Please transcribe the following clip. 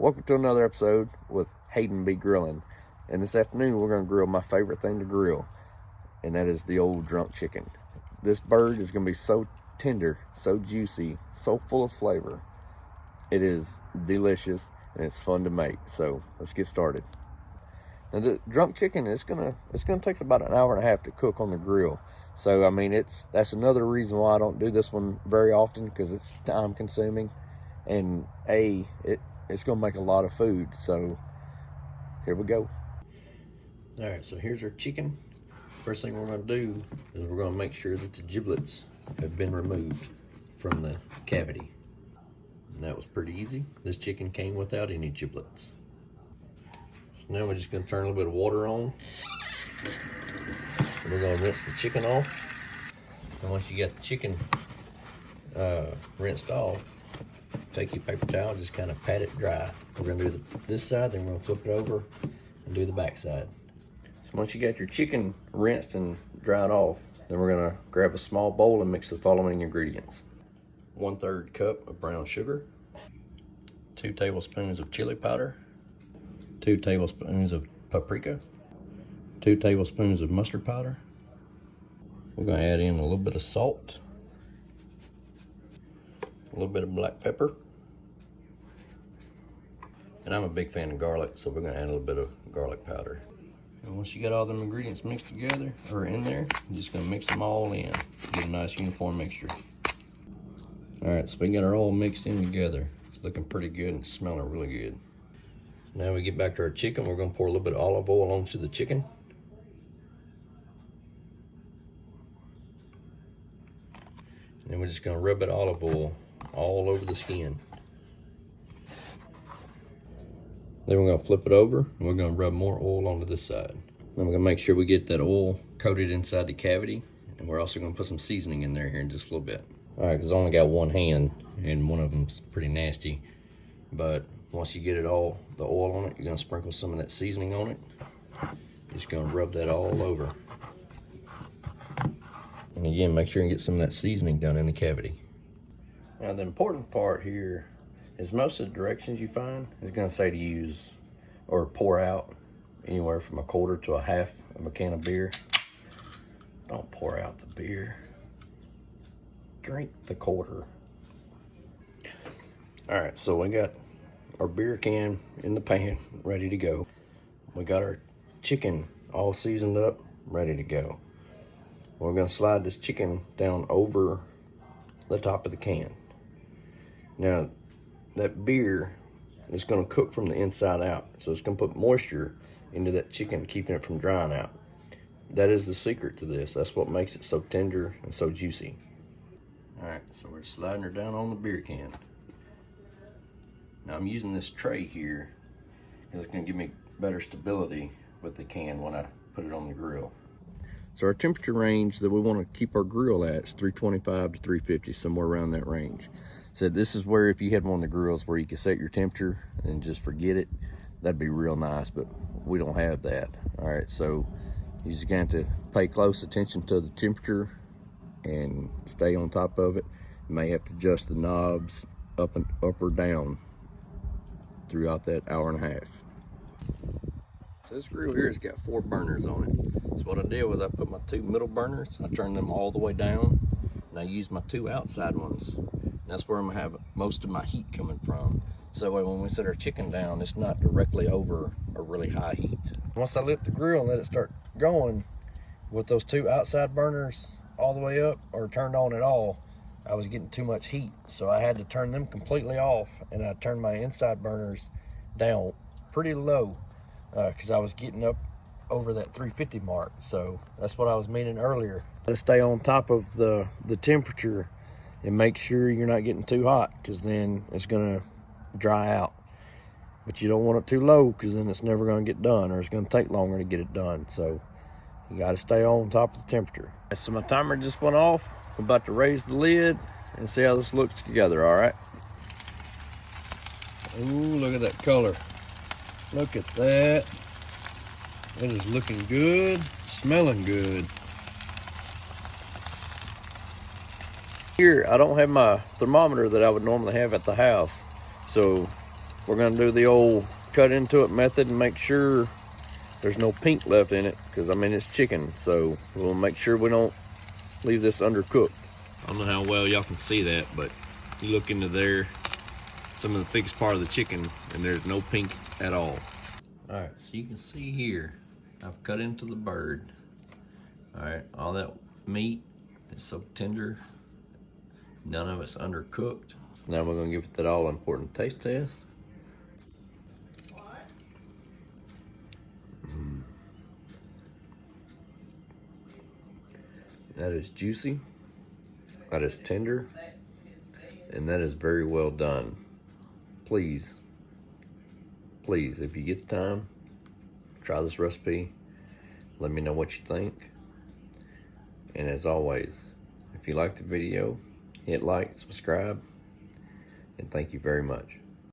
Welcome to another episode with Hayden be Grillin. And this afternoon we're going to grill my favorite thing to grill, and that is the old drunk chicken. This bird is going to be so tender, so juicy, so full of flavor. It is delicious and it's fun to make. So let's get started. Now the drunk chicken it's gonna take about an hour and a half to cook on the grill. So I mean that's another reason why I don't do this one very often, because it's time consuming, and it's gonna make a lot of food. So here we go. All right, so here's our chicken. First thing we're gonna do is we're gonna make sure that the giblets have been removed from the cavity. And that was pretty easy. This chicken came without any giblets. So now we're just gonna turn a little bit of water on. We're gonna rinse the chicken off. And once you get the chicken rinsed off, take your paper towel, just kind of pat it dry. We're gonna do this side, then we're gonna flip it over and do the back side. So once you got your chicken rinsed and dried off, then we're gonna grab a small bowl and mix the following ingredients. 1/3 cup of brown sugar, 2 tablespoons of chili powder, 2 tablespoons of paprika, 2 tablespoons of mustard powder. We're gonna add in a little bit of salt, a little bit of black pepper, and I'm a big fan of garlic, so we're gonna add a little bit of garlic powder. And once you got all them ingredients mixed together, or in there, you're just gonna mix them all in, get a nice uniform mixture. All right, so we got our all mixed in together. It's looking pretty good and it's smelling really good. So now we get back to our chicken. We're gonna pour a little bit of olive oil onto the chicken. And then we're just gonna rub that olive oil all over the skin. Then we're gonna flip it over and we're gonna rub more oil onto this side. Then we're gonna make sure we get that oil coated inside the cavity, and we're also gonna put some seasoning in there here in just a little bit. All right, because I only got one hand and one of them's pretty nasty. But once you get it all, the oil on it, you're gonna sprinkle some of that seasoning on it. You're just gonna rub that all over. And again, make sure you get some of that seasoning done in the cavity. Now the important part here is most of the directions you find is gonna say to use or pour out anywhere from 1/4 to 1/2 of a can of beer. Don't pour out the beer. Drink the quarter. All right, so we got our beer can in the pan, ready to go. We got our chicken all seasoned up, ready to go. We're gonna slide this chicken down over the top of the can. Now, that beer is gonna cook from the inside out, so it's gonna put moisture into that chicken, keeping it from drying out. That is the secret to this. That's what makes it so tender and so juicy. All right, so we're sliding her down on the beer can. Now I'm using this tray here because it's gonna give me better stability with the can when I put it on the grill. So our temperature range that we want to keep our grill at is 325 to 350, somewhere around that range. So this is where if you had one of the grills where you could set your temperature and just forget it, that'd be real nice, but we don't have that. All right, so you just got to pay close attention to the temperature and stay on top of it. You may have to adjust the knobs up or down throughout that hour and a half. So this grill here has got 4 burners on it. So what I did was I put my 2 middle burners, I turned them all the way down, and I used my 2 outside ones. That's where I'm gonna have most of my heat coming from. So when we set our chicken down, it's not directly over a really high heat. Once I lit the grill and let it start going with those 2 outside burners all the way up or turned on at all, I was getting too much heat. So I had to turn them completely off, and I turned my inside burners down pretty low because I was getting up over that 350 mark. So that's what I was meaning earlier. To stay on top of the temperature and make sure you're not getting too hot, because then it's gonna dry out. But you don't want it too low, because then it's never gonna get done, or it's gonna take longer to get it done. So you gotta stay on top of the temperature. So my timer just went off. I'm about to raise the lid and see how this looks together, all right? Ooh, look at that color. Look at that. It is looking good, smelling good. Here, I don't have my thermometer that I would normally have at the house. So we're gonna do the old cut into it method and make sure there's no pink left in it, because I mean it's chicken, so we'll make sure we don't leave this undercooked. I don't know how well y'all can see that, but you look into there, some of the thickest part of the chicken, and there's no pink at all. All right, so you can see here, I've cut into the bird. All right, all that meat is so tender, none of it's undercooked. Now we're gonna give it that all important taste test. That is juicy, that is tender, and that is very well done. Please, please, if you get the time, try this recipe. Let me know what you think. And as always, if you like the video, hit like, subscribe, and thank you very much.